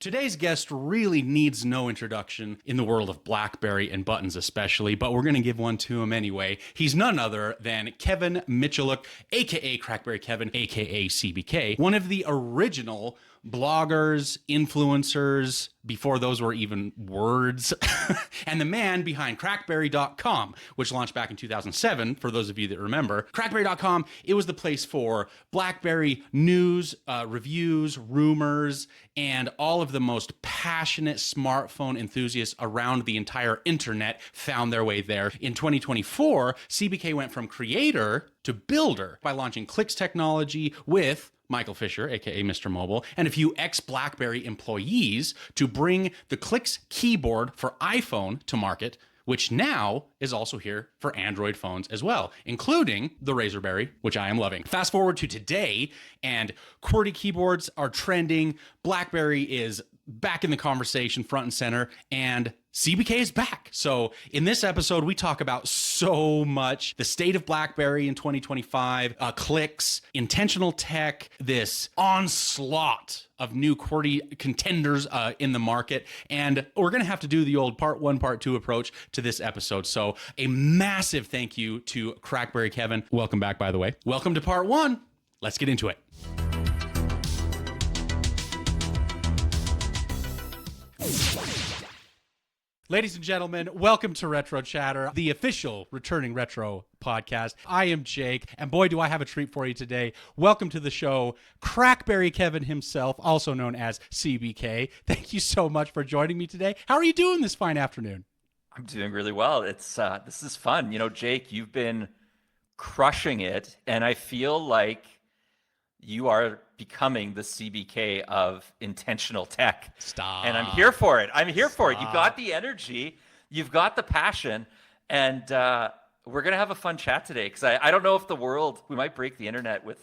Today's guest really needs no introduction in the world of BlackBerry and buttons especially, but we're going to give one to him anyway. He's none other than Kevin Michaluk, aka CrackBerry Kevin, aka CBK, one of the original bloggers, influencers, before those were even words, and the man behind CrackBerry.com, which launched back in 2007, for those of you that remember. CrackBerry.com, it was the place for BlackBerry news, reviews, rumors, and all of the most passionate smartphone enthusiasts around the entire internet found their way there. In 2024, CBK went from creator to builder by launching Clicks technology with Michael Fisher, aka Mr. Mobile, and a few ex-BlackBerry employees to bring the Clicks keyboard for iPhone to market, which now is also here for Android phones as well, including the Raspberry, which I am loving. Fast forward to today, and QWERTY keyboards are trending. BlackBerry is back in the conversation, front and center, and CBK is back. So in this episode, we talk about so much: the state of BlackBerry in 2025, clicks, intentional tech, this onslaught of new QWERTY contenders in the market. And we're going to have to do the old part one, part two approach to this episode. So a massive thank you to CrackBerry Kevin. Welcome back, by the way. Welcome to part one. Let's get into it. Ladies and gentlemen, welcome to Retro Chatter, the official returning retro podcast. I am Jake, and boy, do I have a treat for you today. Welcome to the show, CrackBerry Kevin himself, also known as CBK. Thank you so much for joining me today. How are you doing this fine afternoon? I'm doing really well. It's this is fun. You know, Jake, you've been crushing it, and I feel like you are becoming the CBK of intentional tech. Stop. And I'm here for it. You've got the energy, you've got the passion, and we're going to have a fun chat today, because I don't know if we might break the internet with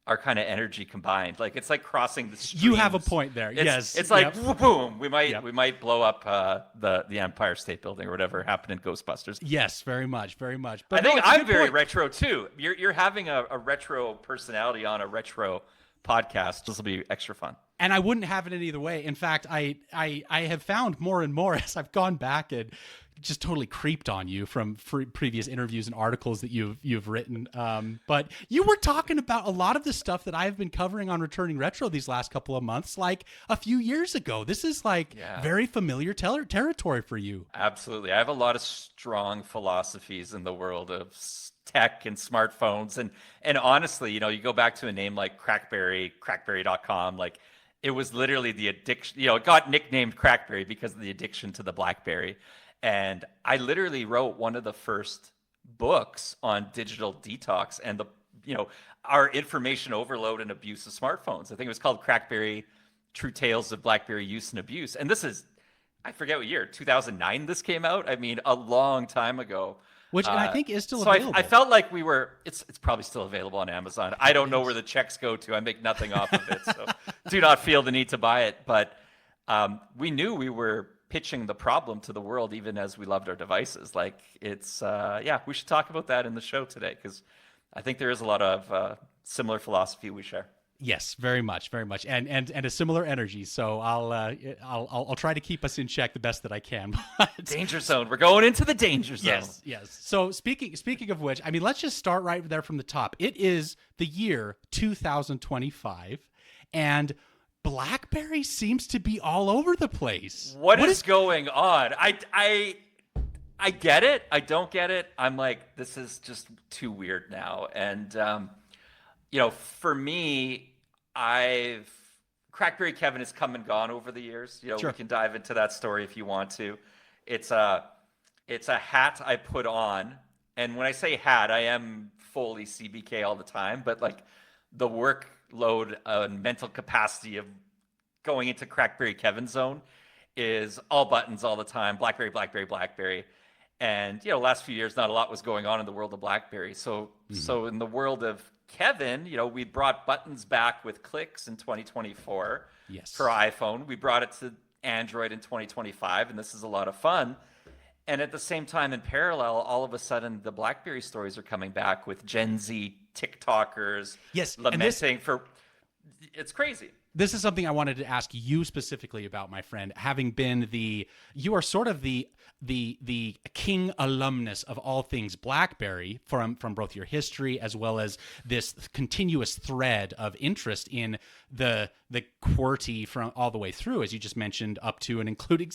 our kind of energy combined. Like, it's like crossing the streams. You have a point there. Yes. It's like, boom, we might blow up the Empire State Building or whatever happened in Ghostbusters. Yes, very much, very much. But I think I'm very retro too. You're having a retro personality on a retro podcast. This will be extra fun. And I wouldn't have it any other way. In fact, I have found more and more as I've gone back and just totally creeped on you from previous interviews and articles that you've written. But you were talking about a lot of the stuff that I've been covering on Returning Retro these last couple of months, like a few years ago. This is very familiar territory for you. Absolutely. I have a lot of strong philosophies in the world of tech and smartphones. And honestly, you go back to a name like CrackBerry, CrackBerry.com, like it was literally the addiction, it got nicknamed CrackBerry because of the addiction to the BlackBerry. And I literally wrote one of the first books on digital detox and our information overload and abuse of smartphones. I think it was called CrackBerry: True Tales of BlackBerry Use and Abuse. And this is, I forget what year, 2009 this came out. I mean, a long time ago. Which and I think is still available. I felt like it's probably still available on Amazon. I don't know where the checks go to. I make nothing off of it, so do not feel the need to buy it. But we knew we were pitching the problem to the world, even as we loved our devices. Like, it's we should talk about that in the show today, because I think there is a lot of similar philosophy we share. Yes, very much, and a similar energy. So I'll try to keep us in check the best that I can. Danger zone. We're going into the danger zone. Yes. So speaking of which, I mean, let's just start right there from the top. It is the year 2025, and BlackBerry seems to be all over the place. What is going on? I get it. I don't get it. I'm like, this is just too weird now. And for me, CrackBerry Kevin has come and gone over the years. Sure. We can dive into that story if you want to. It's a hat I put on, and when I say hat, I am fully CBK all the time. But like, the workload and mental capacity of going into CrackBerry Kevin zone is all buttons all the time. BlackBerry. And last few years, not a lot was going on in the world of BlackBerry. So in the world of Kevin, we brought buttons back with Clicks in 2024 for iPhone. We brought it to Android in 2025, and this is a lot of fun. And at the same time, in parallel, all of a sudden, the BlackBerry stories are coming back with Gen Z TikTokers lamenting for... It's crazy. This is something I wanted to ask you specifically about, my friend. Having been you are sort of the king alumnus of all things BlackBerry from both your history as well as this continuous thread of interest in the QWERTY from all the way through, as you just mentioned, up to and including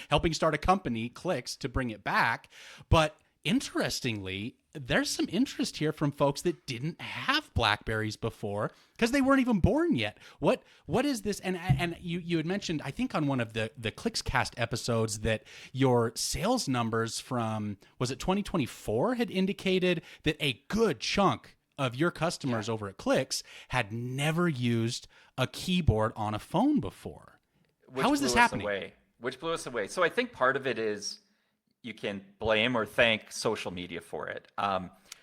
helping start a company, Clicks, to bring it back. But interestingly, there's some interest here from folks that didn't have BlackBerries before because they weren't even born yet. What is this? And you had mentioned, I think on one of the ClicksCast episodes, that your sales numbers from, was it 2024, had indicated that a good chunk of your customers over at Clicks had never used a keyboard on a phone before. How is this happening? Which blew us away. So I think part of it is you can blame or thank social media for it.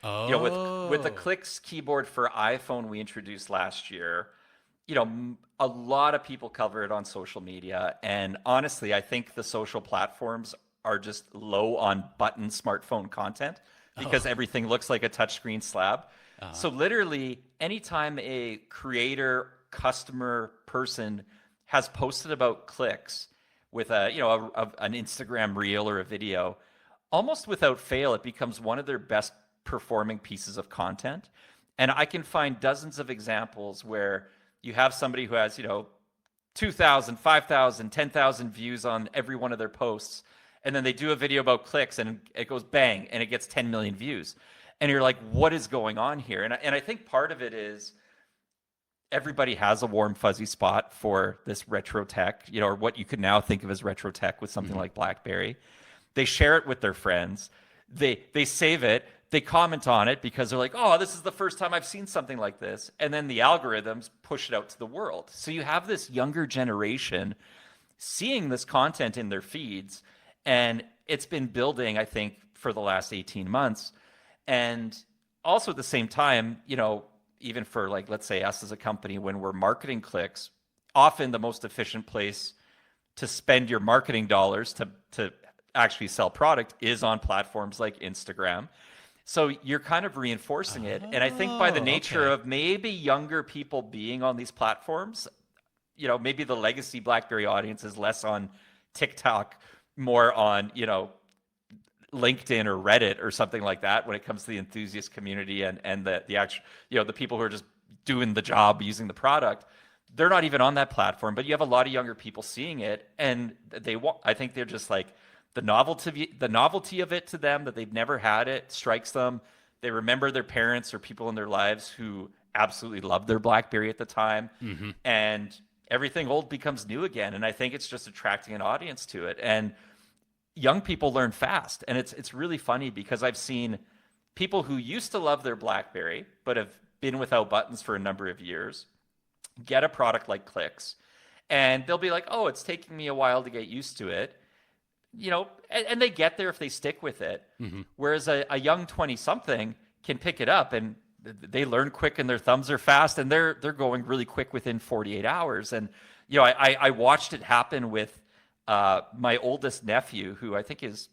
With the Clicks keyboard for iPhone we introduced last year, a lot of people cover it on social media. And honestly, I think the social platforms are just low on button smartphone content because everything looks like a touchscreen slab. So literally, anytime a creator, customer, person has posted about Clicks with an Instagram reel or a video, almost without fail, it becomes one of their best performing pieces of content. And I can find dozens of examples where you have somebody who has, 2,000, 5,000, 10,000 views on every one of their posts. And then they do a video about Clicks and it goes bang and it gets 10 million views. And you're like, what is going on here? And I think part of it is everybody has a warm, fuzzy spot for this retro tech, or what you could now think of as retro tech with something like BlackBerry. They share it with their friends. They save it. They comment on it because they're like, oh, this is the first time I've seen something like this. And then the algorithms push it out to the world. So you have this younger generation seeing this content in their feeds. And it's been building, I think, for the last 18 months. And also at the same time, even for, like, let's say us as a company, when we're marketing Clicks, often the most efficient place to spend your marketing dollars to actually sell product is on platforms like Instagram. So you're kind of reinforcing it. And I think by the nature of maybe younger people being on these platforms, maybe the legacy BlackBerry audience is less on TikTok, more on, LinkedIn or Reddit or something like that when it comes to the enthusiast community and the actual, the people who are just doing the job using the product. They're not even on that platform, but you have a lot of younger people seeing it, and I think they're just like, the novelty of it to them, that they've never had it, strikes them. They remember their parents or people in their lives who absolutely loved their BlackBerry at the time, and everything old becomes new again. And I think it's just attracting an audience to it. And young people learn fast, and it's really funny because I've seen people who used to love their BlackBerry but have been without buttons for a number of years get a product like Clicks, and they'll be like, oh, it's taking me a while to get used to it. And they get there if they stick with it. Whereas a young 20-something can pick it up and they learn quick and their thumbs are fast and they're going really quick within 48 hours. And, I watched it happen with my oldest nephew, who I think is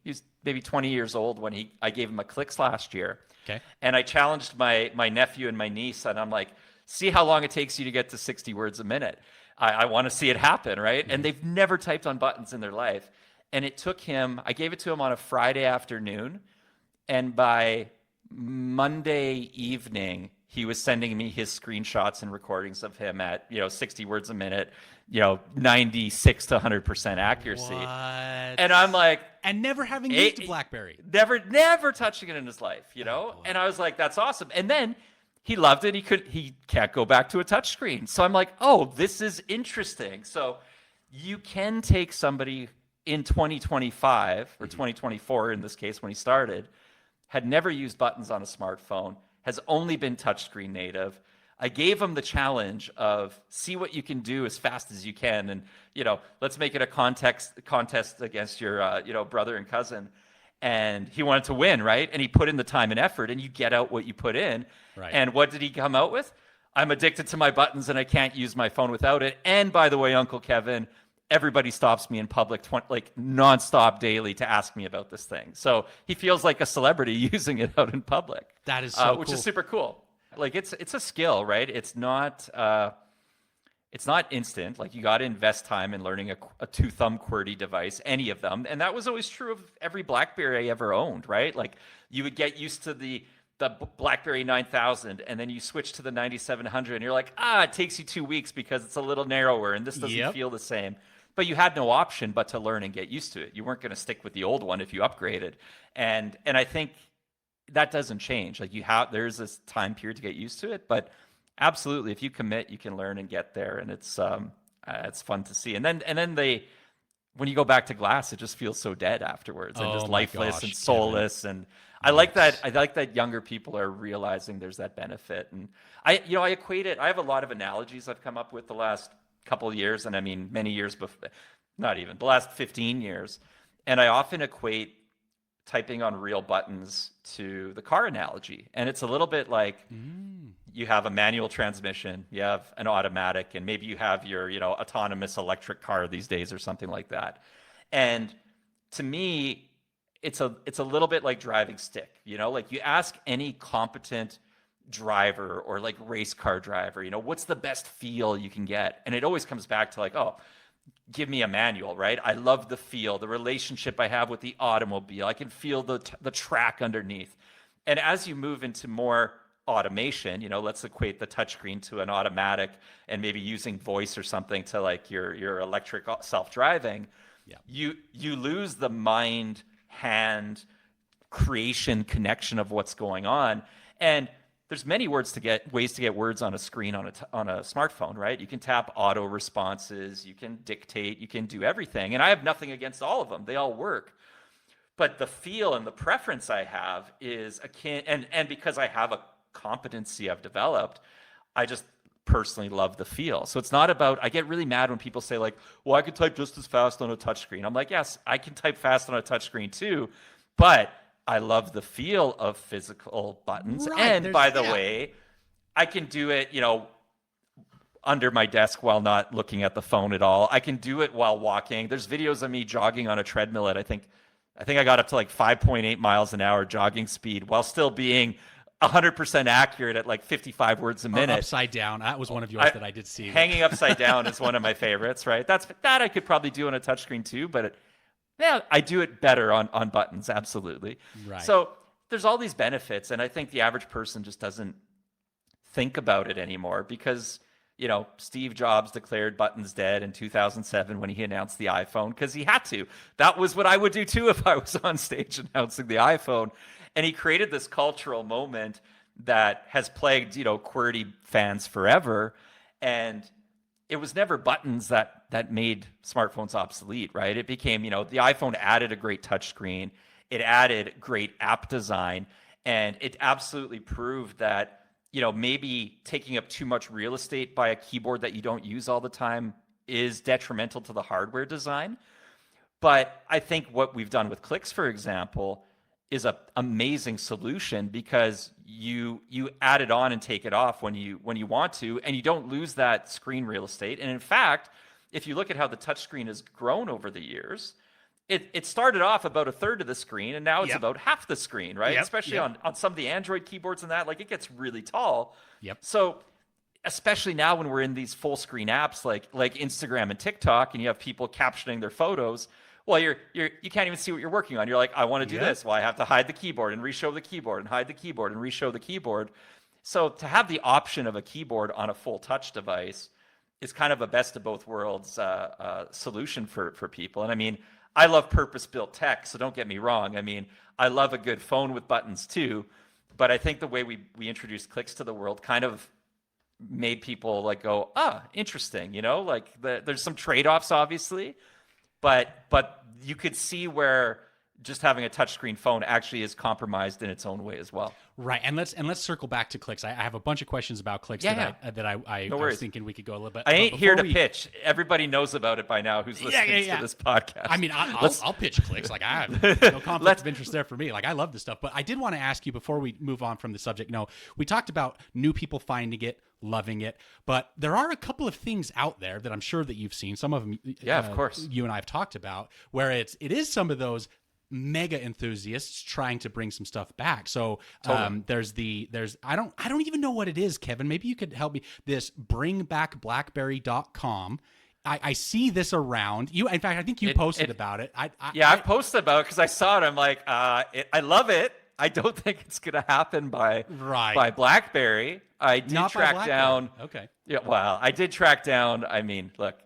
he's maybe 20 years old when I gave him a Clicks last year. Okay. And I challenged my nephew and my niece, and I'm like, see how long it takes you to get to 60 words a minute. I want to see it happen, right? And they've never typed on buttons in their life. And it took him, I gave it to him on a Friday afternoon, and by Monday evening, he was sending me his screenshots and recordings of him at, 60 words a minute, 96 to 100% accuracy. What? And I'm like... And never having used a BlackBerry. Never touching it in his life, And I was like, that's awesome. And then he loved it. He can't go back to a touchscreen. So I'm like, oh, this is interesting. So you can take somebody in 2025 or 2024, in this case, when he started, had never used buttons on a smartphone, has only been touchscreen native. I gave him the challenge of see what you can do as fast as you can. And, let's make it a contest against your, brother and cousin. And he wanted to win, right? And he put in the time and effort, and you get out what you put in. Right. And what did he come out with? I'm addicted to my buttons and I can't use my phone without it. And by the way, Uncle Kevin, everybody stops me in public nonstop daily to ask me about this thing. So he feels like a celebrity using it out in public. That is so which cool. is super cool. Like it's a skill, right? It's not it's not instant. Like you got to invest time in learning a two-thumb QWERTY device, any of them. And that was always true of every BlackBerry I ever owned, right? Like you would get used to the BlackBerry 9000, and then you switch to the 9700, and you're like, it takes you 2 weeks because it's a little narrower, and this doesn't feel the same. But you had no option but to learn and get used to it. You weren't going to stick with the old one if you upgraded. And I think that doesn't change. Like there's this time period to get used to it, but absolutely, if you commit, you can learn and get there, and it's fun to see. And then when you go back to glass, it just feels so dead afterwards, and just lifeless and soulless. Kevin. And I like that. I like that younger people are realizing there's that benefit. And I equate it. I have a lot of analogies I've come up with the last couple of years, and I mean many years before, not even the last 15 years. And I often equate typing on real buttons to the car analogy. And it's a little bit like you have a manual transmission, you have an automatic, and maybe you have your, autonomous electric car these days or something like that. And to me, it's a little bit like driving stick, like you ask any competent driver or like race car driver, what's the best feel you can get? And it always comes back to like, give me a manual, right? I love the feel, the relationship I have with the automobile. I can feel the track underneath. And as you move into more automation, let's equate the touchscreen to an automatic, and maybe using voice or something to like your electric self-driving, you lose the mind-hand creation connection of what's going on. And there's many ways to get words on a screen on a smartphone, right? You can tap auto responses, you can dictate, you can do everything. And I have nothing against all of them. They all work. But the feel and the preference I have is akin, and because I have a competency I've developed, I just personally love the feel. So it's not about, I get really mad when people say like, well, I could type just as fast on a touchscreen. I'm like, yes, I can type fast on a touchscreen too, but I love the feel of physical buttons. Right, and by the way, I can do it, under my desk while not looking at the phone at all. I can do it while walking. There's videos of me jogging on a treadmill at, I think I got up to like 5.8 miles an hour jogging speed while still being 100% accurate at like 55 words a minute. Upside down. That was one of yours that I did see. Hanging upside down is one of my favorites, right? That I could probably do on a touchscreen too, but I do it better on buttons, absolutely. Right. So there's all these benefits, and I think the average person just doesn't think about it anymore because, Steve Jobs declared buttons dead in 2007 when he announced the iPhone because he had to. That was what I would do too if I was on stage announcing the iPhone. And he created this cultural moment that has plagued, QWERTY fans forever. And it was never buttons that made smartphones obsolete, right? It became, the iPhone added a great touchscreen. It added great app design. And it absolutely proved that, maybe taking up too much real estate by a keyboard that you don't use all the time is detrimental to the hardware design. But I think what we've done with clicks, for example, is an amazing solution because you add it on and take it off when you want to, and you don't lose that screen real estate. And in fact, if you look at how the touchscreen has grown over the years, it started off about a third of the screen, and now it's about half the screen, right? Especially on some of the Android keyboards and that, like it gets really tall. So especially now when we're in these full screen apps like Instagram and TikTok, and you have people captioning their photos, well, you can't even see what you're working on. You're like, I want to do this. Well, I have to hide the keyboard and re-show the keyboard and hide the keyboard and re-show the keyboard. So to have the option of a keyboard on a full touch device is kind of a best of both worlds solution for people. And I mean, I love purpose-built tech, so don't get me wrong. I mean, I love a good phone with buttons too, but I think the way we introduced clicks to the world kind of made people like go, interesting, like there's some trade-offs obviously, but you could see where just having a touchscreen phone actually is compromised in its own way as well. Right, and let's circle back to clicks. I have a bunch of questions about clicks that I was thinking we could go a little bit. I ain't here to pitch. Everybody knows about it by now who's listening to this podcast. I mean, I'll pitch clicks. Like I have no conflict of interest there for me. Like I love this stuff. But I did want to ask you before we move on from the subject. No, we talked about new people finding it, loving it, but there are a couple of things out there that I'm sure that you've seen. Some of them, of course, you and I have talked about, where it is some of those mega enthusiasts trying to bring some stuff back. So Totally. there's I don't even know what it is, Kevin. Maybe you could help me. This bringbackblackberry.com. I see this around. You, in fact, I think you posted about it. I've posted about it because I saw it. I'm like, I love it. I don't think it's gonna happen by BlackBerry. I did Not by track BlackBerry. down. Okay. Yeah, well, I did track down. I mean, look,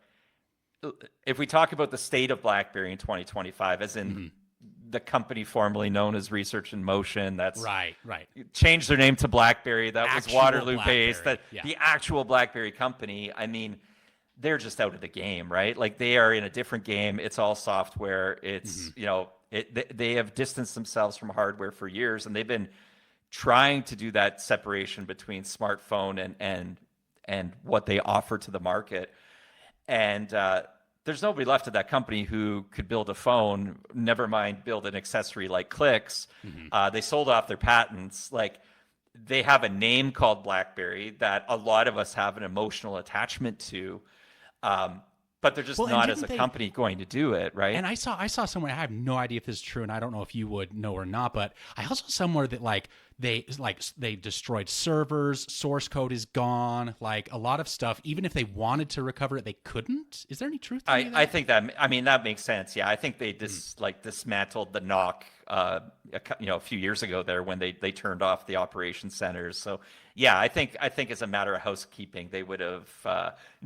if we talk about the state of BlackBerry in 2025, as in the company formerly known as Research in Motion, that's right. changed their name to BlackBerry. That was Actual Waterloo based. BlackBerry, That the actual BlackBerry company. I mean, they're just out of the game, right? Like they are in a different game. It's all software. It's they have distanced themselves from hardware for years, and they've been trying to do that separation between smartphone and what they offer to the market. And there's nobody left at that company who could build a phone, never mind build an accessory like clicks. They sold off their patents. Like they have a name called BlackBerry that a lot of us have an emotional attachment to. But they're just not as a company going to do it, right? And I saw somewhere, I have no idea if this is true, and I don't know if you would know or not, but I also saw somewhere that they destroyed servers, source code is gone, like a lot of stuff. Even if they wanted to recover it, they couldn't. Is there any truth to that? I think that, I mean, that makes sense. Yeah, I think they dismantled the NOC a few years ago there when they turned off the operation centers. So yeah, I think as a matter of housekeeping, they would have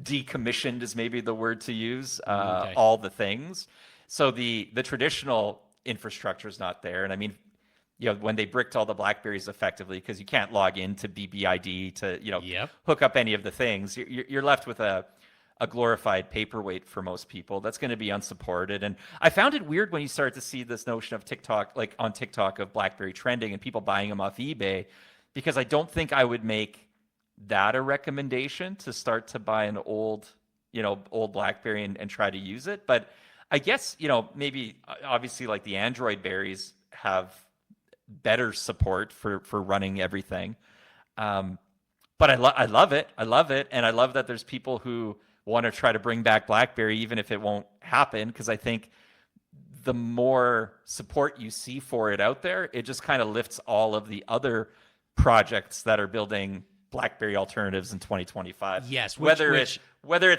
decommissioned, is maybe the word to use, all the things. So the traditional infrastructure is not there. And I mean, when they bricked all the BlackBerries effectively, because you can't log into BBID to hook up any of the things, you're left with a glorified paperweight for most people. That's going to be unsupported. And I found it weird when you start to see this notion of TikTok, like on TikTok, of BlackBerry trending and people buying them off eBay, because I don't think I would make that a recommendation to start to buy an old BlackBerry and try to use it. But I guess, maybe obviously like the Android berries have better support for running everything. But I love it. I love it. And I love that there's people who want to try to bring back BlackBerry, even if it won't happen, because I think the more support you see for it out there, it just kind of lifts all of the other projects that are building BlackBerry alternatives in 2025. Yes, whether it's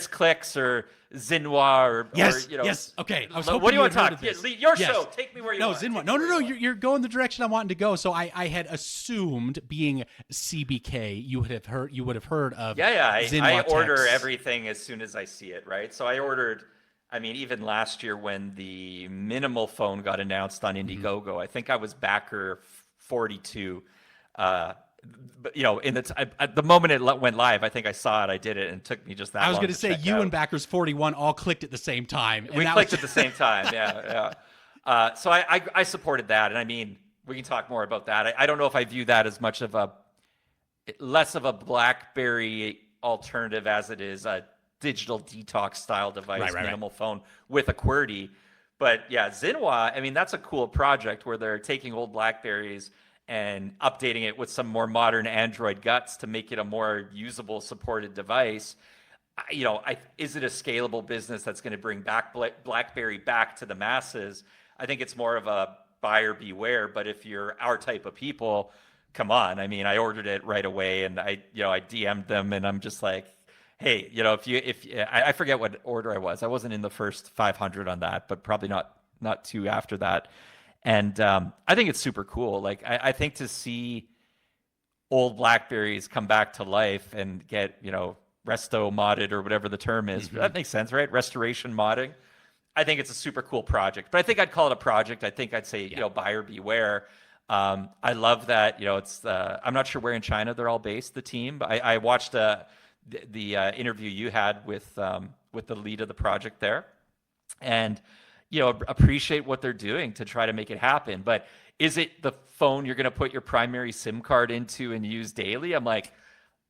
Clicks or Xinhua or yes. Okay, I was hoping what do you want to talk? Your yes. show. Take me where you want. Xinhua. No. You're going the direction I wanted to go. So I had assumed, being CBK, you would have heard of. I order everything as soon as I see it. Right. So I ordered. I mean, even last year when the minimal phone got announced on Indiegogo, I think I was backer 42. But at the moment it went live, I think I saw it, I did it, and it took me just that long. I was going to say you out. and Backers 41 all clicked at the same time. We clicked at the same time, yeah. So I supported that, and I mean, we can talk more about that. I don't know if I view that as much of less of a BlackBerry alternative as it is a digital detox style device, minimal phone with a QWERTY. But yeah, Xinhua, I mean, that's a cool project where they're taking old BlackBerries and updating it with some more modern Android guts to make it a more usable, supported device. Is it a scalable business that's going to bring back BlackBerry back to the masses? I think it's more of a buyer beware. But if you're our type of people, come on. I mean, I ordered it right away, and I DM'd them, and I'm just like, hey, I forget what order I was. I wasn't in the first 500 on that, but probably not too after that. And I think it's super cool. Like, I think to see old BlackBerries come back to life and get, resto modded or whatever the term is, that makes sense, right? Restoration modding. I think it's a super cool project. But I think I'd call it a project. I think I'd say, buyer beware. I love that, it's I'm not sure where in China they're all based, the team. But I watched the interview you had with the lead of the project there. And appreciate what they're doing to try to make it happen. But is it the phone you're going to put your primary SIM card into and use daily? I'm like,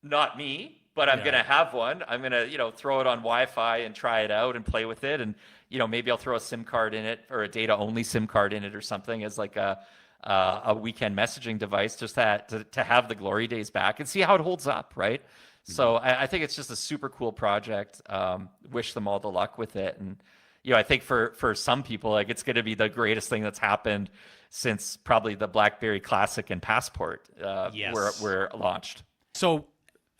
not me, but I'm going to have one. I'm going to, throw it on Wi-Fi and try it out and play with it. And, maybe I'll throw a SIM card in it or a data only SIM card in it or something as like a weekend messaging device, just to have the glory days back and see how it holds up. Right. So I think it's just a super cool project. Wish them all the luck with it. And, I think for some people, like it's going to be the greatest thing that's happened since probably the BlackBerry Classic and Passport Yes. were launched. So,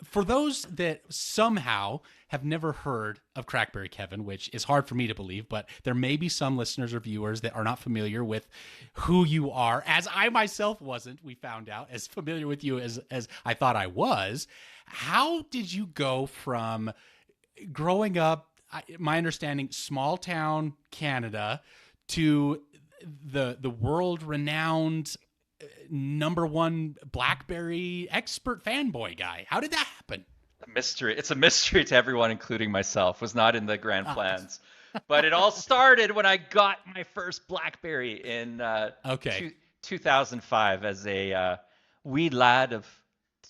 for those that somehow have never heard of CrackBerry, Kevin, which is hard for me to believe, but there may be some listeners or viewers that are not familiar with who you are, as I myself wasn't, we found out, as familiar with you as I thought I was. How did you go from growing up, my understanding, small town Canada, to the world renowned number one BlackBerry expert fanboy guy? How did that happen? A mystery. It's a mystery to everyone, including myself. Was not in the grand plans, but it all started when I got my first BlackBerry in Okay. 2005 as a wee lad of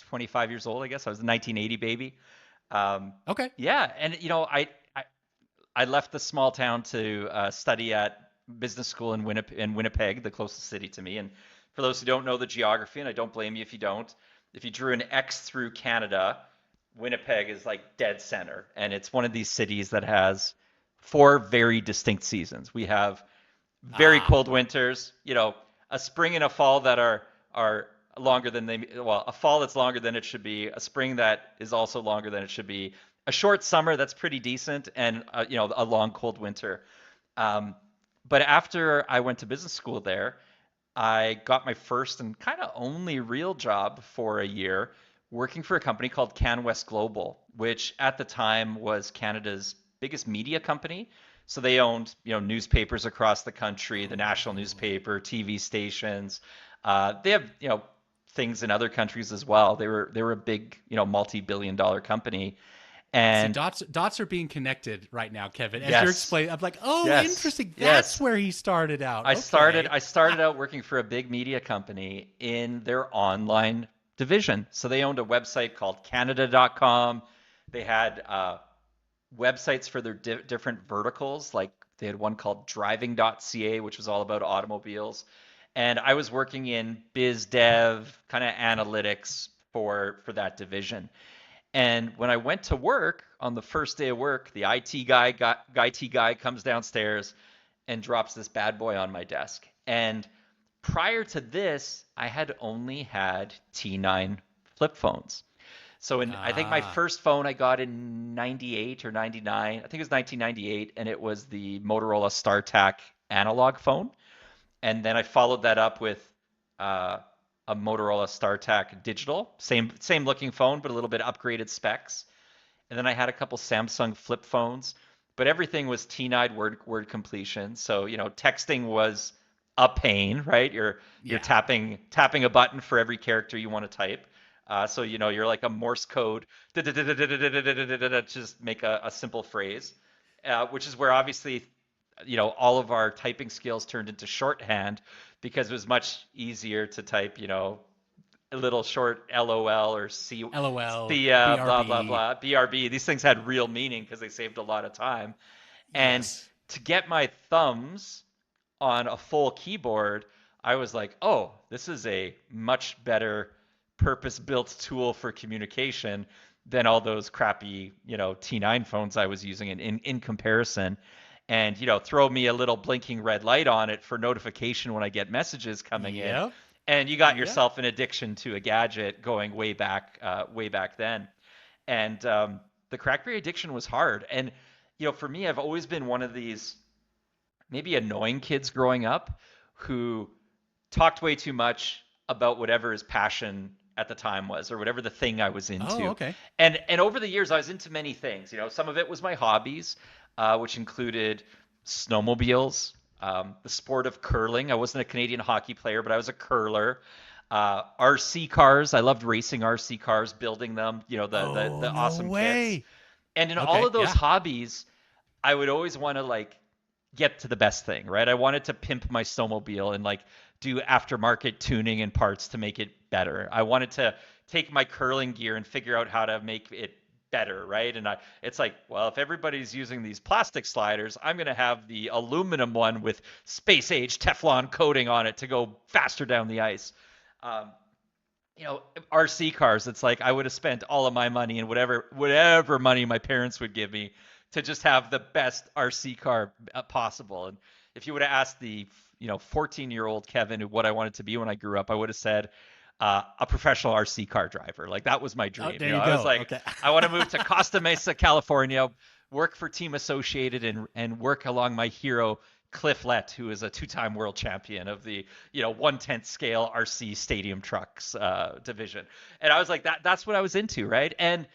25 years old. I guess I was a 1980 baby. Okay. Yeah, and I left the small town to study at business school in Winnipeg, the closest city to me. And for those who don't know the geography, and I don't blame you if you don't, if you drew an X through Canada, Winnipeg is like dead center, and it's one of these cities that has four very distinct seasons. We have very cold winters, a spring and a fall that are longer than a fall that's longer than it should be, a spring that is also longer than it should be, a short summer that's pretty decent, and a long cold winter. But after I went to business school there, I got my first and kind of only real job for a year working for a company called CanWest Global, which at the time was Canada's biggest media company. So they owned, newspapers across the country, the national newspaper, TV stations. They have, things in other countries as well. They were a big, multi-billion-dollar company. And See, dots are being connected right now, Kevin. As yes, you're explaining, I'm like, oh, yes, interesting. yes. That's where he started out. I Okay. started out working for a big media company in their online division. So they owned a website called Canada.com. They had websites for their different verticals. Like they had one called driving.ca, which was all about automobiles. And I was working in biz dev, kind of analytics for that division. And when I went to work on the first day of work, the IT guy comes downstairs and drops this bad boy on my desk. And prior to this, I had only had T9 flip phones. So I think my first phone I got in 98 or 99, I think it was 1998, and it was the Motorola StarTAC analog phone. And then I followed that up with a Motorola StarTAC digital, same looking phone, but a little bit upgraded specs. And then I had a couple Samsung flip phones, but everything was T9 word completion. So, texting was a pain, right? You're tapping a button for every character you want to type. So, you're like a Morse code, just make a simple phrase, which is where obviously, all of our typing skills turned into shorthand because it was much easier to type, a little short LOL or LOL, the BRB. blah, blah, blah, BRB. These things had real meaning because they saved a lot of time. And Yes. to get my thumbs on a full keyboard, I was like, oh, this is a much better purpose-built tool for communication than all those crappy, T9 phones I was using in comparison. And, throw me a little blinking red light on it for notification when I get messages coming in. And you got yourself an addiction to a gadget going way back then. And the CrackBerry addiction was hard. And, for me, I've always been one of these maybe annoying kids growing up who talked way too much about whatever his passion at the time was, or whatever the thing I was into. Oh, okay. And over the years, I was into many things. Some of it was my hobbies, which included snowmobiles, the sport of curling. I wasn't a Canadian hockey player, but I was a curler. RC cars. I loved racing RC cars, building them. The awesome kits. And in all of those hobbies, I would always want to get to the best thing, right? I wanted to pimp my snowmobile and do aftermarket tuning and parts to make it better. I wanted to take my curling gear and figure out how to make it better, right? And it's like, well, if everybody's using these plastic sliders, I'm going to have the aluminum one with space age Teflon coating on it to go faster down the ice. RC cars, it's like I would have spent all of my money and whatever money my parents would give me to just have the best RC car possible. And if you would have asked the 14-year-old Kevin what I wanted to be when I grew up, I would have said a professional RC car driver. Like that was my dream. There you I go. was like, Okay. I want to move to Costa Mesa, California, work for Team Associated, and work along my hero Cliff Lett, who is a 2-time world champion of the 1/10 scale RC stadium trucks division. And I was like, that's what I was into, right? And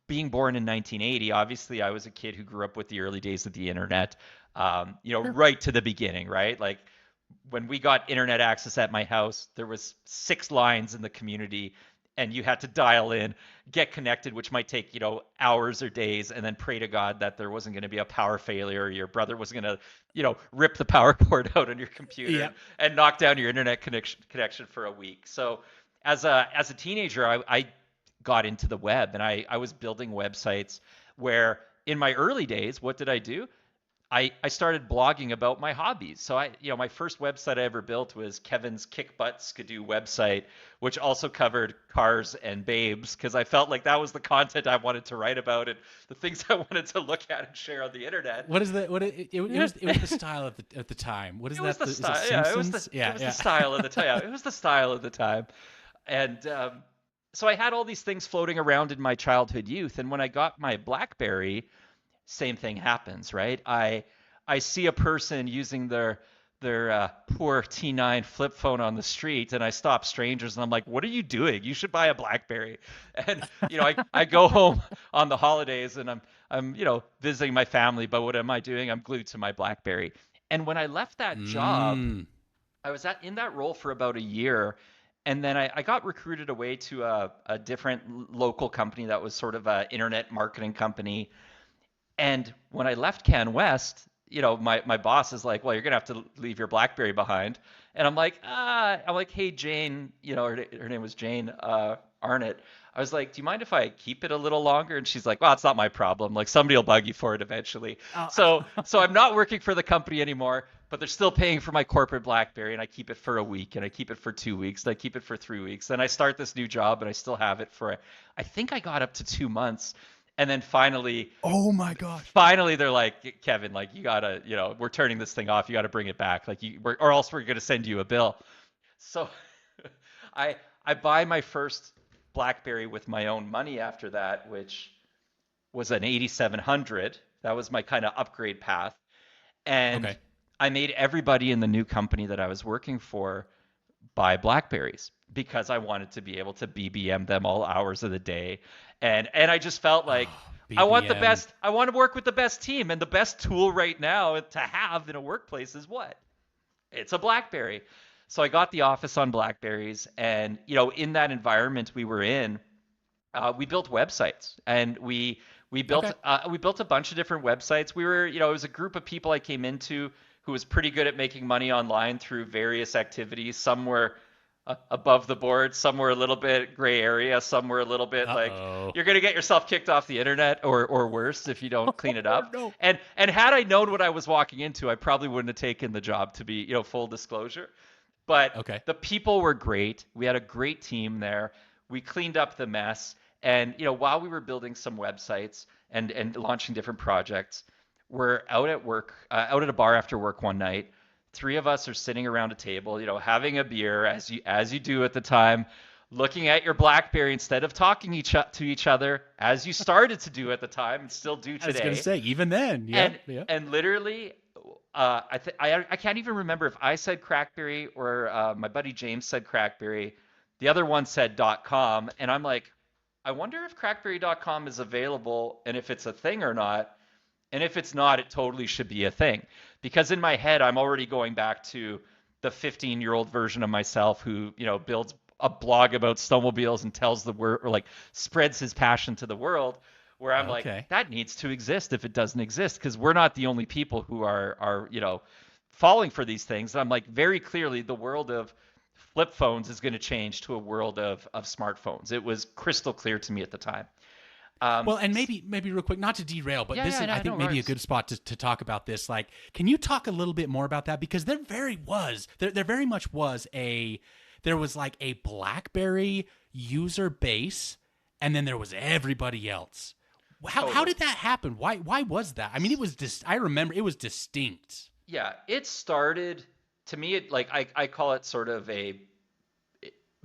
being born in 1980, obviously I was a kid who grew up with the early days of the internet, right to the beginning, right? Like when we got internet access at my house, there was 6 lines in the community and you had to dial in, get connected, which might take, hours or days, and then pray to God that there wasn't going to be a power failure or your brother was going to, rip the power cord out on your computer and knock down your internet connection for a week. So as a teenager, I got into the web and I was building websites where in my early days, what did I do? I started blogging about my hobbies. So my first website I ever built was Kevin's Kick Butt Skidoo website, which also covered cars and babes, because I felt like that was the content I wanted to write about and the things I wanted to look at and share on the internet. What is the it was the style at the time. What is it that? Was the style. It was the style of the time. It was the style of the time. And so I had all these things floating around in my childhood youth, and when I got my BlackBerry, same thing happens, right? I see a person using their poor T9 flip phone on the street, and I stop strangers and I'm like, what are you doing? You should buy a BlackBerry. And I go home on the holidays and I'm visiting my family, but what am I doing? I'm glued to my BlackBerry. And when I left that job, I was in that role for about a year. And then I got recruited away to a different local company that was sort of an internet marketing company. And when I left Can-West, my boss is like, well, you're going to have to leave your BlackBerry behind. And I'm like, hey, Jane, her name was Jane Arnott. I was like, do you mind if I keep it a little longer? And she's like, well, it's not my problem. Like somebody will bug you for it eventually. So I'm not working for the company anymore, but they're still paying for my corporate BlackBerry. And I keep it for a week and I keep it for 2 weeks and I keep it for 3 weeks. Then I start this new job and I still have it for, I think I got up to 2 months. And then finally, oh my gosh! Finally, they're like, Kevin, like you gotta, we're turning this thing off. You gotta bring it back, like or else we're gonna send you a bill. So, I buy my first BlackBerry with my own money after that, which was an 8700. That was my kind of upgrade path, and I made everybody in the new company that I was working for buy BlackBerries because I wanted to be able to BBM them all hours of the day. And I just felt like I want the best. I want to work with the best team, and the best tool right now to have in a workplace is what? It's a BlackBerry. So I got the office on BlackBerries, and in that environment we were in, we built websites, and we built a bunch of different websites. We were, it was a group of people I came into who was pretty good at making money online through various activities. Some were above the board, some were a little bit gray area, some were a little bit like you're going to get yourself kicked off the internet or worse if you don't clean it up. No. And had I known what I was walking into, I probably wouldn't have taken the job, to be, full disclosure. But the people were great. We had a great team there. We cleaned up the mess. And, while we were building some websites and launching different projects, we're out at work, out at a bar after work one night. 3 of us are sitting around a table, having a beer as you do at the time, looking at your BlackBerry instead of talking to each other as you started to do at the time and still do today. I was going to say, even then, And literally, I can't even remember if I said CrackBerry or my buddy James said CrackBerry. The other one said .com, and I'm like, I wonder if CrackBerry.com is available and if it's a thing or not. And if it's not, it totally should be a thing. Because in my head, I'm already going back to the 15-year-old version of myself who, builds a blog about snowmobiles and tells the world, or like spreads his passion to the world, where I'm like, that needs to exist if it doesn't exist, because we're not the only people who are falling for these things. And I'm like, very clearly, the world of flip phones is going to change to a world of smartphones. It was crystal clear to me at the time. Well, and maybe real quick, not to derail, but I think maybe a good spot to talk about this. Like, can you talk a little bit more about that? Because there very much was there was like a BlackBerry user base, and then there was everybody else. How did that happen? Why was that? I mean, it was I remember it was distinct. Yeah, it started, to me, it like I call it sort of a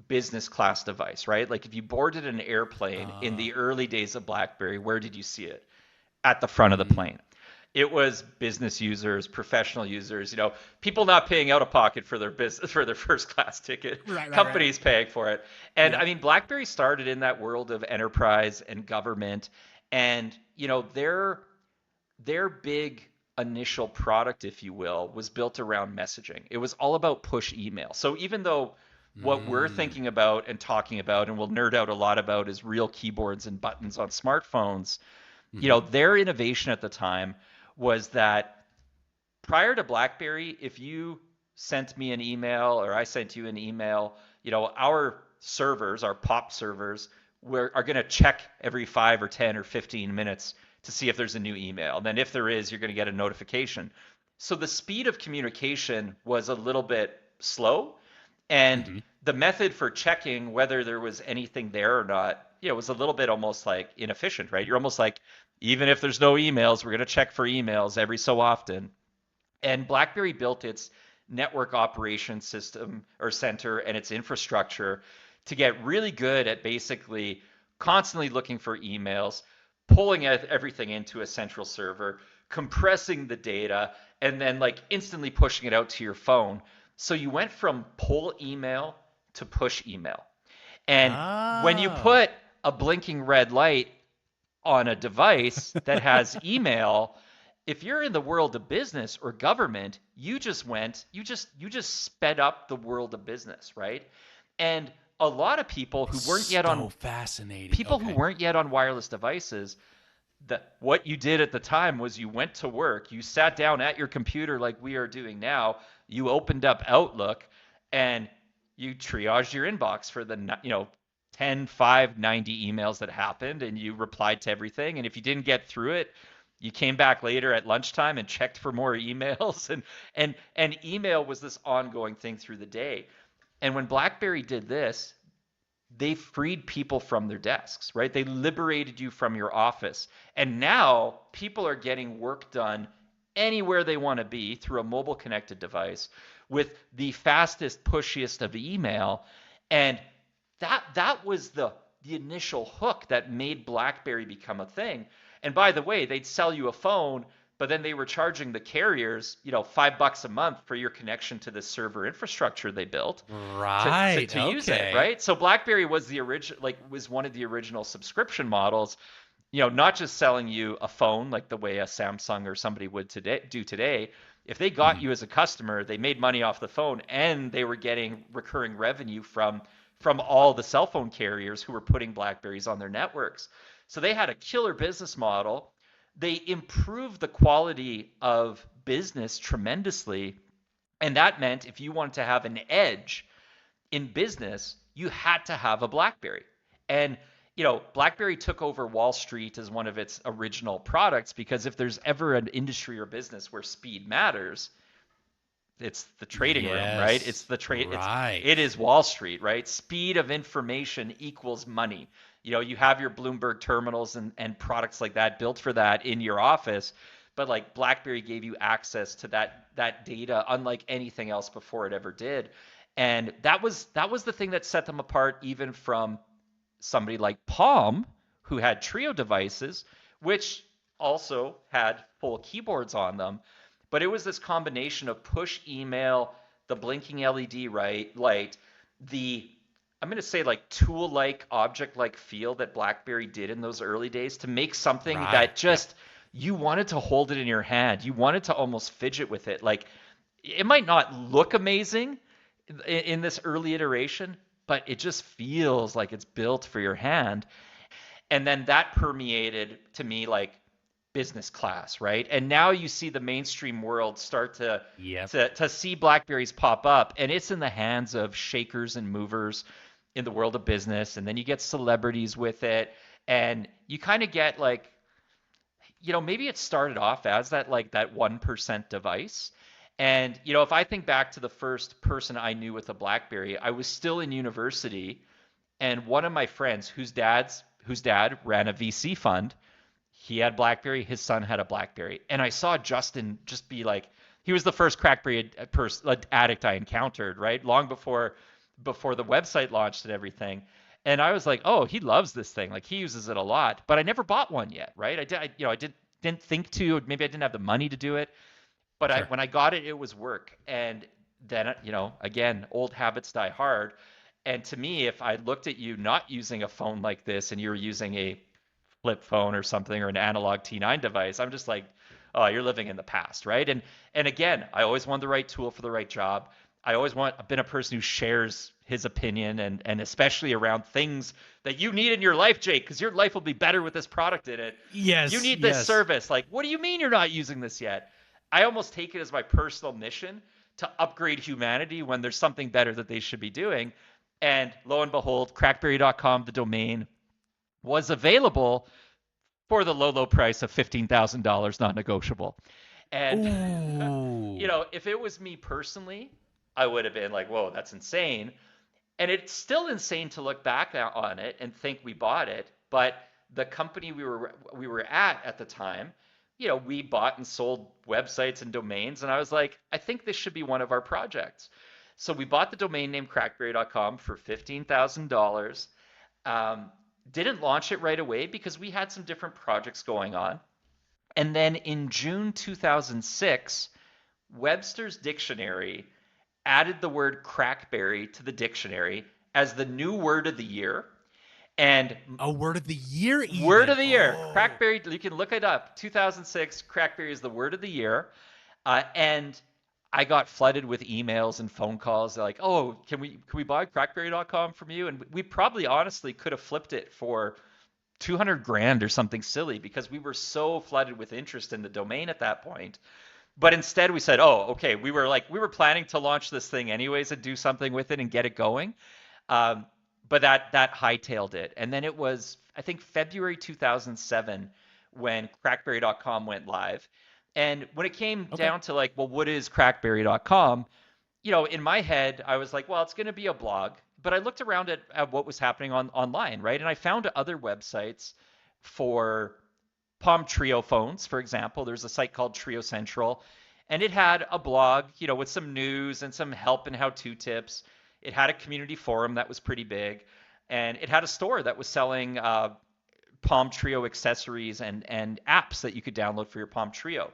business class device, right? Like if you boarded an airplane in the early days of BlackBerry, where did you see it? At the front of the plane. It was business users, professional users, people not paying out of pocket for their business, for their first class ticket, companies paying for it. And I mean, BlackBerry started in that world of enterprise and government, and their big initial product, if you will, was built around messaging. It was all about push email. So even though what we're thinking about and talking about, and we'll nerd out a lot about, is real keyboards and buttons on smartphones, their innovation at the time was that prior to BlackBerry, if you sent me an email or I sent you an email, our servers, our POP servers, are going to check every 5 or 10 or 15 minutes to see if there's a new email. And then if there is, you're going to get a notification. So the speed of communication was a little bit slow. And the method for checking whether there was anything there or not, was a little bit almost like inefficient, right? You're almost like, even if there's no emails, we're going to check for emails every so often. And BlackBerry built its network operations system or center and its infrastructure to get really good at basically constantly looking for emails, pulling everything into a central server, compressing the data, and then like instantly pushing it out to your phone. So you went from pull email to push email. And when you put a blinking red light on a device that has email, if you're in the world of business or government, you just sped up the world of business, right? And a lot of people who weren't yet on who weren't yet on wireless devices, what you did at the time was you went to work, you sat down at your computer like we are doing now, you opened up Outlook, and you triaged your inbox for the 10, 5, 90 emails that happened, and you replied to everything. And if you didn't get through it, you came back later at lunchtime and checked for more emails. And email was this ongoing thing through the day. And when BlackBerry did this, they freed people from their desks, right? They liberated you from your office. And now people are getting work done anywhere they want to be through a mobile connected device with the fastest, pushiest of email. And that was the initial hook that made BlackBerry become a thing. And by the way, they'd sell you a phone, but then they were charging the carriers, $5 a month for your connection to the server infrastructure they built to use it, right? So BlackBerry was was one of the original subscription models, not just selling you a phone like the way a Samsung or somebody would do today. If they got you as a customer, they made money off the phone, and they were getting recurring revenue from all the cell phone carriers who were putting BlackBerries on their networks. So they had a killer business model. They improved the quality of business tremendously. And that meant if you wanted to have an edge in business, you had to have a BlackBerry. And, BlackBerry took over Wall Street as one of its original products, because if there's ever an industry or business where speed matters, it's the trading room, right? It's the trade. Right. It is Wall Street, right? Speed of information equals money. You have your Bloomberg terminals and products like that built for that in your office, but like BlackBerry gave you access to that data unlike anything else before it ever did. And that was the thing that set them apart even from somebody like Palm, who had Trio devices, which also had full keyboards on them. But it was this combination of push email, the blinking LED light, I'm going to say like tool-like, object-like feel that BlackBerry did in those early days to make something that just, you wanted to hold it in your hand. You wanted to almost fidget with it. Like, it might not look amazing in this early iteration, but it just feels like it's built for your hand. And then that permeated to me like business class, right? And now you see the mainstream world start to see BlackBerries pop up, and it's in the hands of shakers and movers in the world of business. And then you get celebrities with it, and you kind of get like, maybe it started off as that 1% device. And, if I think back to the first person I knew with a BlackBerry, I was still in university, and one of my friends whose dad ran a VC fund he had BlackBerry, his son had a BlackBerry, and I saw Justin just be like, he was the first CrackBerry addict I encountered, right? Long before the website launched and everything. And I was like, oh, he loves this thing. Like he uses it a lot, but I never bought one yet, right? Didn't think to, maybe I didn't have the money to do it, but Sure. when I got it, it was work. And then, again, old habits die hard. And to me, if I looked at you not using a phone like this and you're using a flip phone or something or an analog T9 device, I'm just like, oh, you're living in the past, right? And again, I always want the right tool for the right job. I've been a person who shares his opinion and especially around things that you need in your life, Jake, because your life will be better with this product in it. You Yes, need this yes. service. Like, what do you mean you're not using this yet? I almost take it as my personal mission to upgrade humanity when there's something better that they should be doing. And lo and behold, crackberry.com, the domain, was available for the low, low price of $15,000, not negotiable. And, Ooh. if it was me personally, I would have been like, whoa, that's insane. And it's still insane to look back on it and think we bought it. But the company we were at the time, we bought and sold websites and domains. And I was like, I think this should be one of our projects. So we bought the domain name crackberry.com for $15,000. Didn't launch it right away because we had some different projects going on. And then in June 2006, Webster's Dictionary added the word crackberry to the dictionary as the new word of the year. And A word of the year, word even. of the year, Oh. crackberry, you can look it up. 2006, crackberry is the word of the year. And I got flooded with emails and phone calls. They're like, "Oh, can we buy crackberry.com from you?" And we probably honestly could have flipped it for 200 grand or something silly because we were so flooded with interest in the domain at that point. But instead we said, "Oh, okay, we were planning to launch this thing anyways and do something with it and get it going." Um, but that hightailed it. And then it was, I think, February 2007 when crackberry.com went live. And when it came Okay. down to like, well, what is crackberry.com? In my head, I was like, well, it's going to be a blog. But I looked around at what was happening online, right? And I found other websites for Palm Trio phones, for example. There's a site called Trio Central, and it had a blog, with some news and some help and how-to tips. It had a community forum that was pretty big, and it had a store that was selling Palm Trio accessories and apps that you could download for your Palm Trio.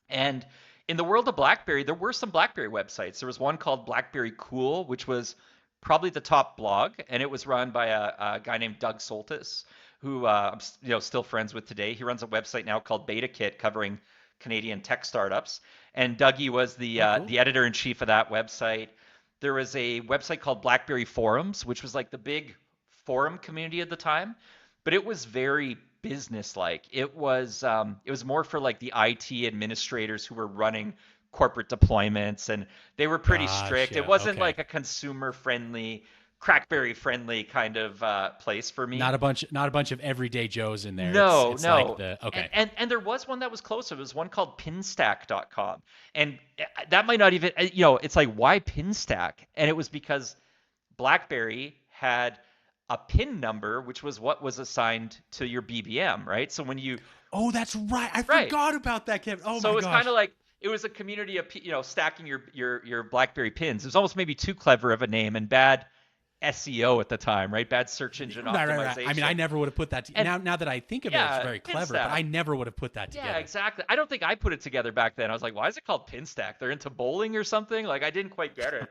And in the world of BlackBerry, there were some BlackBerry websites. There was one called BlackBerry Cool, which was probably the top blog, and it was run by a guy named Doug Soltis, who I'm still friends with today. He runs a website now called BetaKit, covering Canadian tech startups. And Dougie was Oh, the cool. editor in chief of that website. There was a website called BlackBerry Forums, which was like the big forum community at the time, but it was very business-like. It was more for like the IT administrators who were running corporate deployments, and they were pretty strict. It Gotcha. wasn't Okay. like a consumer-friendly, crackberry-friendly kind of place for me. Not a bunch of everyday Joes in there. It's No, it's like no. the And, okay. and and there was one that was closer. There was one called pinstack.com. And that might not even, it's like, why pinstack? And it was because BlackBerry had a pin number, which was what was assigned to your BBM, right? So when you, Oh, that's right. I right. forgot about that, Kevin. Oh So it my was kind of gosh. like, it was a community of, stacking your BlackBerry pins. It was almost maybe too clever of a name and bad SEO at the time, right? Bad search engine Right, right, right. I mean, I optimization. never would have put that And now that I think of it, it's yeah, very clever, but pinstack. I never would have put that Yeah, together. exactly. I don't think I put it together back then. I was like, why is it called Pinstack? They're into bowling or something? Like I didn't quite get it.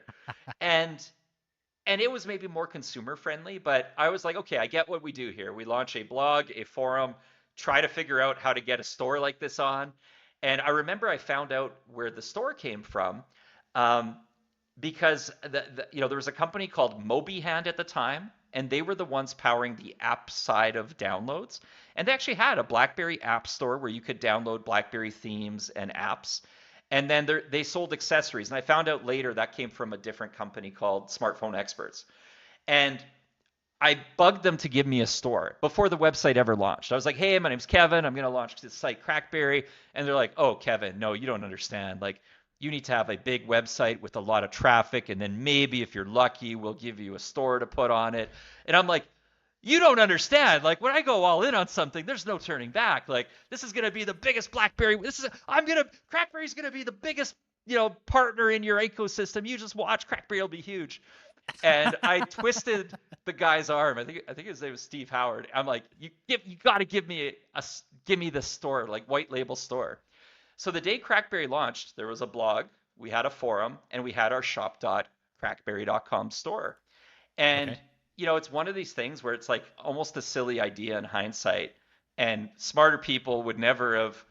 And and it was maybe more consumer friendly, but I was like, okay, I get what we do here. We launch a blog, a forum, try to figure out how to get a store like this on. And I remember I found out where the store came from, um, because there was a company called MobiHand at the time, and they were the ones powering the app side of downloads. And they actually had a BlackBerry app store where you could download BlackBerry themes and apps. And then they sold accessories. And I found out later that came from a different company called Smartphone Experts. And I bugged them to give me a store before the website ever launched. I was like, hey, my name's Kevin. I'm going to launch this site, CrackBerry. And they're like, oh, Kevin, no, you don't understand. Like, you need to have a big website with a lot of traffic. And then maybe if you're lucky, we'll give you a store to put on it. And I'm like, you don't understand. Like when I go all in on something, there's no turning back. Like this is going to be the biggest BlackBerry. CrackBerry's going to be the biggest, partner in your ecosystem. You just watch, CrackBerry will be huge. And I twisted the guy's arm. I think his name was Steve Howard. I'm like, you got to give me the store, like white label store. So the day CrackBerry launched, there was a blog, we had a forum, and we had our shop.crackberry.com store. And it's one of these things where it's like almost a silly idea in hindsight, and smarter people would never have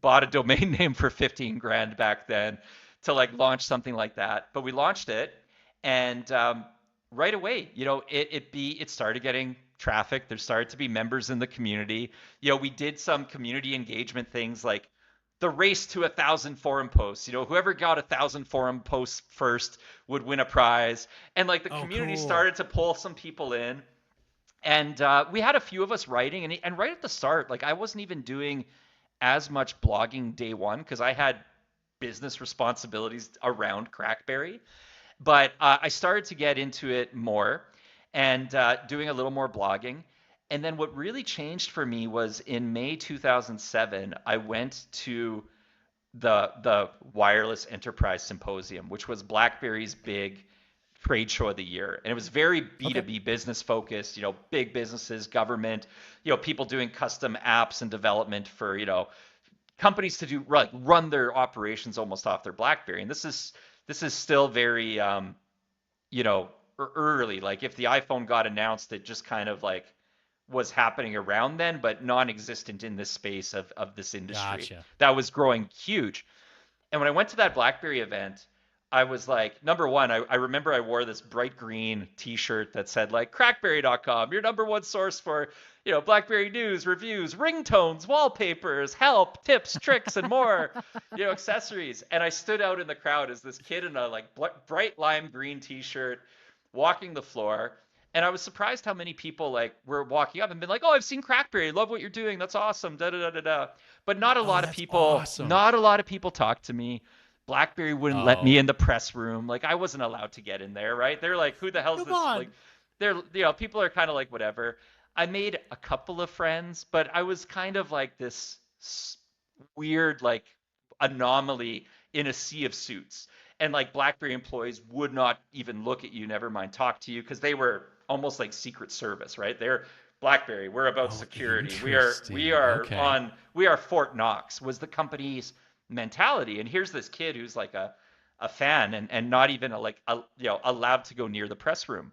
bought a domain name for 15 grand back then to like launch something like that. But we launched it, and right away, it started getting traffic. There started to be members in the community. We did some community engagement things like the race to 1,000 forum posts. Whoever got 1,000 forum posts first would win a prize. And like the community started to pull some people in. And we had a few of us writing. And right at the start, like I wasn't even doing as much blogging day one because I had business responsibilities around CrackBerry. But I started to get into it more and doing a little more blogging. And then what really changed for me was in May 2007, I went to the Wireless Enterprise Symposium, which was BlackBerry's big trade show of the year. And it was very B2B business focused, big businesses, government, people doing custom apps and development for, companies to do run their operations almost off their BlackBerry. And this is still very, early. Like if the iPhone got announced, it just kind of like was happening around then, but non-existent in this space of this industry. Gotcha. That was growing huge. And when I went to that BlackBerry event, I was like, number one, I remember I wore this bright green t-shirt that said like crackberry.com, your number one source for, BlackBerry news, reviews, ringtones, wallpapers, help, tips, tricks, and more, accessories. And I stood out in the crowd as this kid in a like bright lime green t-shirt walking the floor. And I was surprised how many people like were walking up and been like, "Oh, I've seen CrackBerry. Love what you're doing. That's awesome." Da da da da da. But not a lot of people. Awesome. Not a lot of people talked to me. BlackBerry wouldn't let me in the press room. Like I wasn't allowed to get in there. Right? They're like, "Who the hell's this?" Like, they're people are kind of like whatever. I made a couple of friends, but I was kind of like this weird like anomaly in a sea of suits. And like BlackBerry employees would not even look at you, never mind talk to you, because they were almost like Secret Service, right? They're BlackBerry. We're about security. We are Fort Knox was the company's mentality. And here's this kid who's like a fan and not even allowed to go near the press room.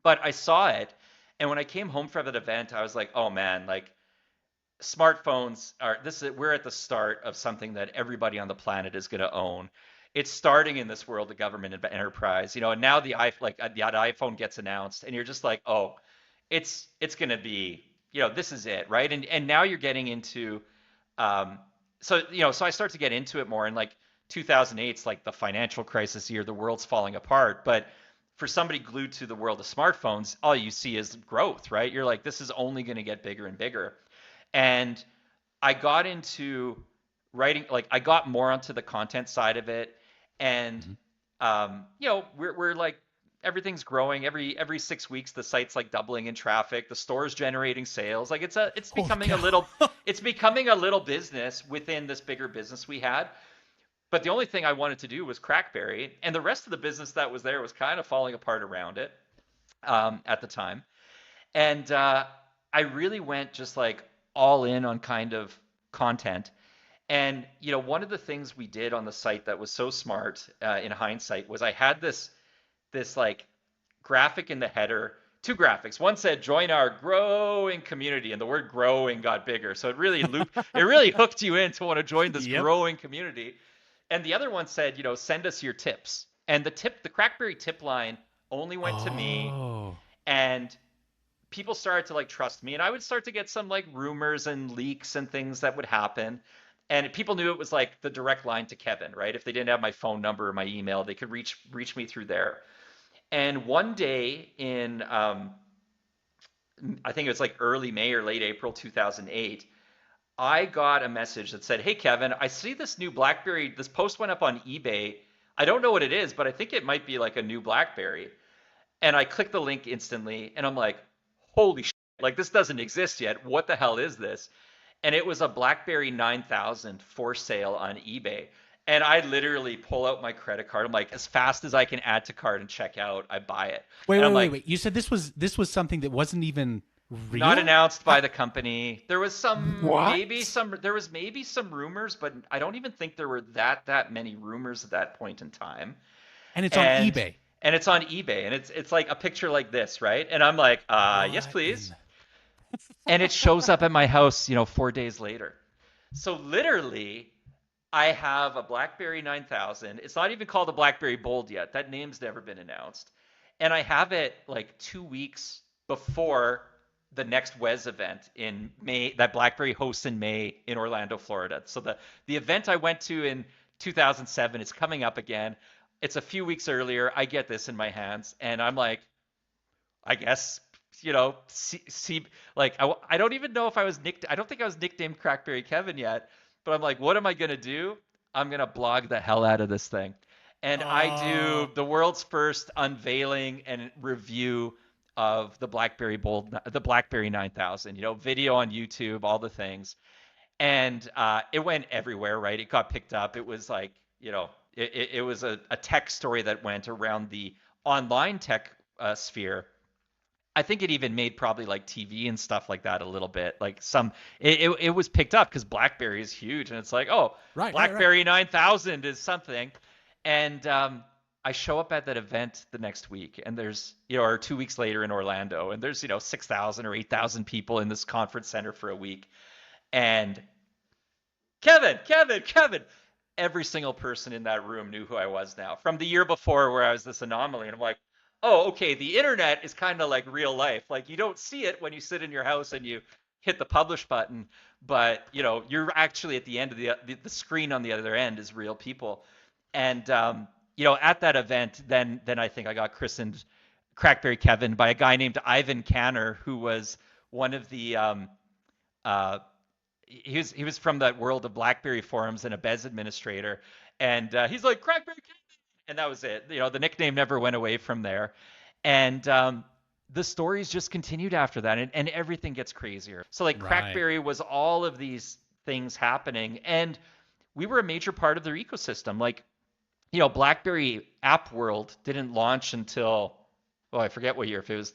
But I saw it, and when I came home from that event, I was like, oh man, like smartphones we're at the start of something that everybody on the planet is going to own. It's starting in this world of government and enterprise, and now the iPhone gets announced, and you're just like, oh, it's going to be, this is it, right? And now you're getting into, so I start to get into it more, and like 2008's like the financial crisis year, the world's falling apart, but for somebody glued to the world of smartphones, all you see is growth, right? You're like, this is only going to get bigger and bigger, and I got into writing, like I got more onto the content side of it. And we're like everything's growing every 6 weeks. The site's like doubling in traffic. The store's generating sales. Like it's becoming a little business within this bigger business we had. But the only thing I wanted to do was CrackBerry, and the rest of the business that was there was kind of falling apart around it at the time. And I really went just like all in on kind of content. And, one of the things we did on the site that was so smart in hindsight was I had this like graphic in the header, two graphics. One said, join our growing community, and the word growing got bigger. So it really hooked you in to want to join this growing community. And the other one said, send us your tips. And the CrackBerry tip line only went to me. And people started to like trust me. And I would start to get some like rumors and leaks and things that would happen. And people knew it was like the direct line to Kevin, right? If they didn't have my phone number or my email, they could reach me through there. And one day in, I think it was like early May or late April 2008, I got a message that said, hey, Kevin, I see this new BlackBerry. This post went up on eBay. I don't know what it is, but I think it might be like a new BlackBerry. And I clicked the link instantly, and I'm like, holy shit. Like, this doesn't exist yet. What the hell is this? And it was a BlackBerry 9000 for sale on eBay. And I literally pull out my credit card. I'm like, as fast as I can add to cart and check out, I buy it. Wait, And I'm wait, wait, like, wait. You said this was something that wasn't even real? not announced by the company. There was What? maybe some rumors, but I don't even think there were that many rumors at that point in time. And it's on And eBay. and it's on eBay, and it's like a picture like this, right? And I'm like, yes, What please. in- And it shows up at my house, 4 days later. So literally, I have a BlackBerry 9000. It's not even called a BlackBerry Bold yet. That name's never been announced. And I have it like 2 weeks before the next WES event in May that BlackBerry hosts in May in Orlando, Florida. So the event I went to in 2007 is coming up again. It's a few weeks earlier. I get this in my hands, and I'm like, I guess, like I don't even know if I was I don't think I was nicknamed Crackberry Kevin yet, but I'm like, what am I gonna do? I'm gonna blog the hell out of this thing, and I do the world's first unveiling and review of the BlackBerry the BlackBerry 9000. Video on YouTube, all the things, and it went everywhere. Right, it got picked up. It was like, it was a tech story that went around the online tech sphere. I think it even made probably like TV and stuff like that a little bit. Like it was picked up because BlackBerry is huge, and it's like, oh, Right. BlackBerry 9000 is something. And I show up at that event the next week, and there's, or 2 weeks later in Orlando, and there's 6,000 or 8,000 people in this conference center for a week, and Kevin, every single person in that room knew who I was now from the year before, where I was this anomaly, and I'm like, oh, okay, the internet is kind of like real life. Like, you don't see it when you sit in your house and you hit the publish button, but you're actually at the end of the screen on the other end is real people. And at that event, then I think I got christened Crackberry Kevin by a guy named Ivan Canner, who was one of the he was from that world of BlackBerry forums and a Bez administrator, and he's like, Crackberry Kevin. And that was it. The nickname never went away from there. And the stories just continued after that, and everything gets crazier. So like Right. Crackberry was all of these things happening, and we were a major part of their ecosystem. Like, BlackBerry App World didn't launch until, well, I forget what year, if it was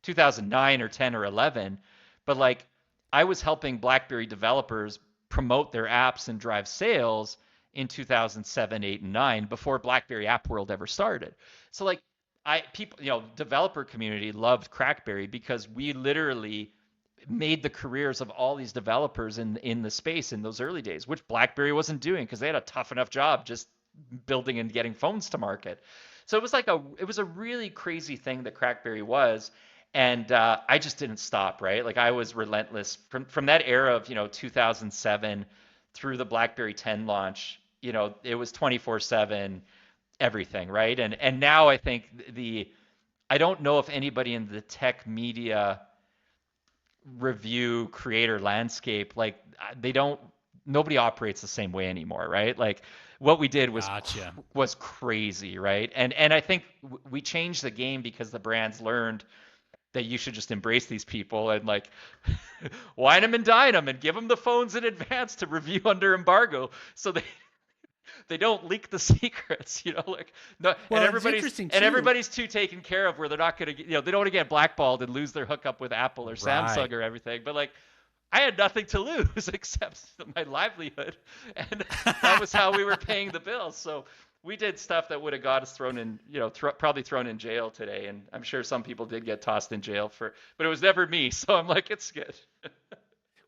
2009 or 10 or 11, but like I was helping BlackBerry developers promote their apps and drive sales in 2007, 8, and 9 before BlackBerry App World ever started. So like developer community loved Crackberry because we literally made the careers of all these developers in the space in those early days, which BlackBerry wasn't doing because they had a tough enough job just building and getting phones to market. So it was a really crazy thing that Crackberry was. And I just didn't stop, right? Like, I was relentless from that era of 2007 through the BlackBerry 10 launch. It was 24/7, everything, right? And now I think I don't know if anybody in the tech media review creator landscape, like, nobody operates the same way anymore, right? Like, what we did was Gotcha. was crazy, right? And I think we changed the game because the brands learned that you should just embrace these people and like wine them and dine them and give them the phones in advance to review under embargo, so they don't leak the secrets, like, no. Well, And it's interesting, too. everybody's too taken care of, where they're not going to, they don't want to get blackballed and lose their hookup with Apple or Samsung Right. or everything. But like, I had nothing to lose except my livelihood, and that was how we were paying the bills. So we did stuff that would have got us thrown in, probably thrown in jail today. And I'm sure some people did get tossed in jail but it was never me. So I'm like, it's good.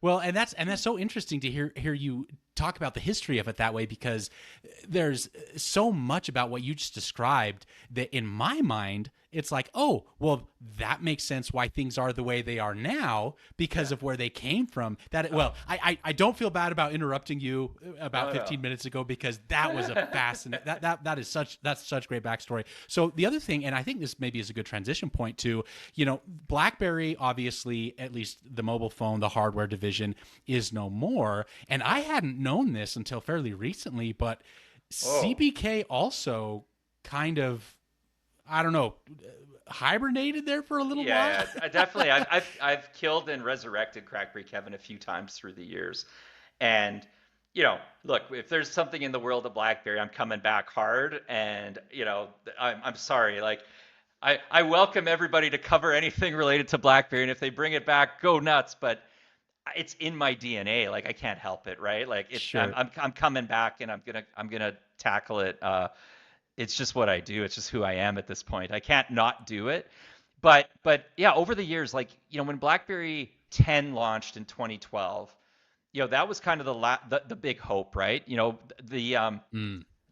Well, and that's so interesting to hear you talk about the history of it that way, because there's so much about what you just described that in my mind it's like, oh, well, that makes sense why things are the way they are now because of where they came from. Well, I don't feel bad about interrupting you about 15 minutes ago, because that was a fascinating that's such great backstory. So the other thing, and I think this maybe is a good transition point to, BlackBerry, obviously, at least the mobile phone, the hardware division, is no more. And I hadn't known this until fairly recently, but CBK also kind of, I don't know, hibernated there for a little while. Yeah, I definitely. I've killed and resurrected CrackBerry Kevin a few times through the years, and look, if there's something in the world of BlackBerry, I'm coming back hard, and I'm sorry, like. I welcome everybody to cover anything related to BlackBerry, and if they bring it back, go nuts. But it's in my DNA. Like I can't help it, right? Like it's Sure. I'm coming back, and I'm gonna tackle it. It's just what I do. It's just who I am at this point. I can't not do it. But yeah, over the years, like when BlackBerry 10 launched in 2012, that was kind of the big hope, right?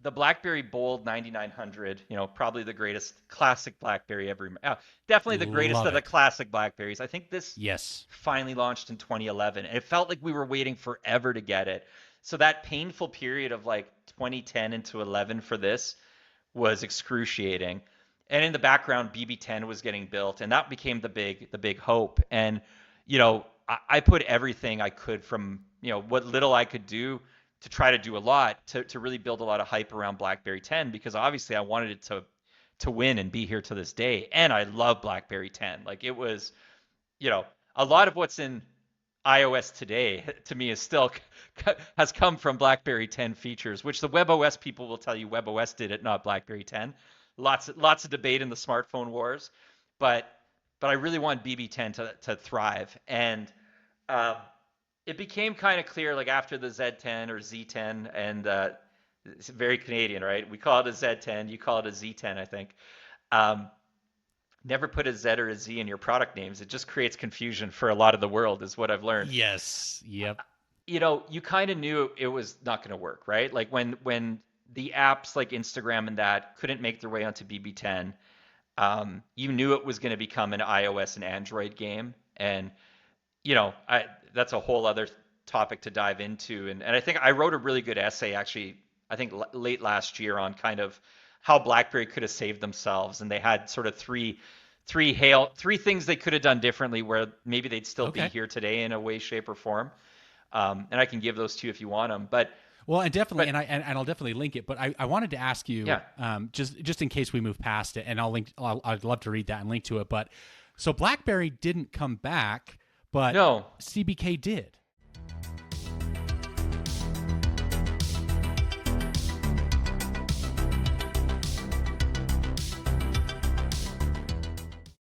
The BlackBerry Bold 9900, probably the greatest classic BlackBerry ever. Definitely the greatest Love of the it. classic BlackBerries. I think this Yes. finally launched in 2011, and it felt like we were waiting forever to get it. So that painful period of like 2010 into 11 for this was excruciating. And in the background, BB10 was getting built, and that became the big hope. And I put everything I could from what little I could do to try to do a lot to really build a lot of hype around BlackBerry 10, because obviously I wanted it to win and be here to this day. And I love BlackBerry 10. Like it was, a lot of what's in iOS today to me is still has come from BlackBerry 10 features, which the WebOS people will tell you WebOS did it, not BlackBerry 10. Lots of debate in the smartphone wars, but I really want BB10 to thrive. And it became kind of clear, like after the Z10 or Z10, and it's very Canadian, right? We call it a Z10, you call it a Z10, I think. Never put a Z or a Z in your product names. It just creates confusion for a lot of the world, is what I've learned. Yes. Yep. You kind of knew it was not going to work, right? Like when the apps like Instagram and that couldn't make their way onto BB10, you knew it was going to become an iOS and Android game. And that's a whole other topic to dive into. And I think I wrote a really good essay, actually, I think late last year, on kind of how BlackBerry could have saved themselves. And they had sort of three things they could have done differently where maybe they'd still be here today in a way, shape, or form. And I can give those to you if you want them. But well, and definitely, and I'll definitely link it. But I wanted to ask you, just in case we move past it, and I'd love to read that and link to it. But so BlackBerry didn't come back, but no, CBK did.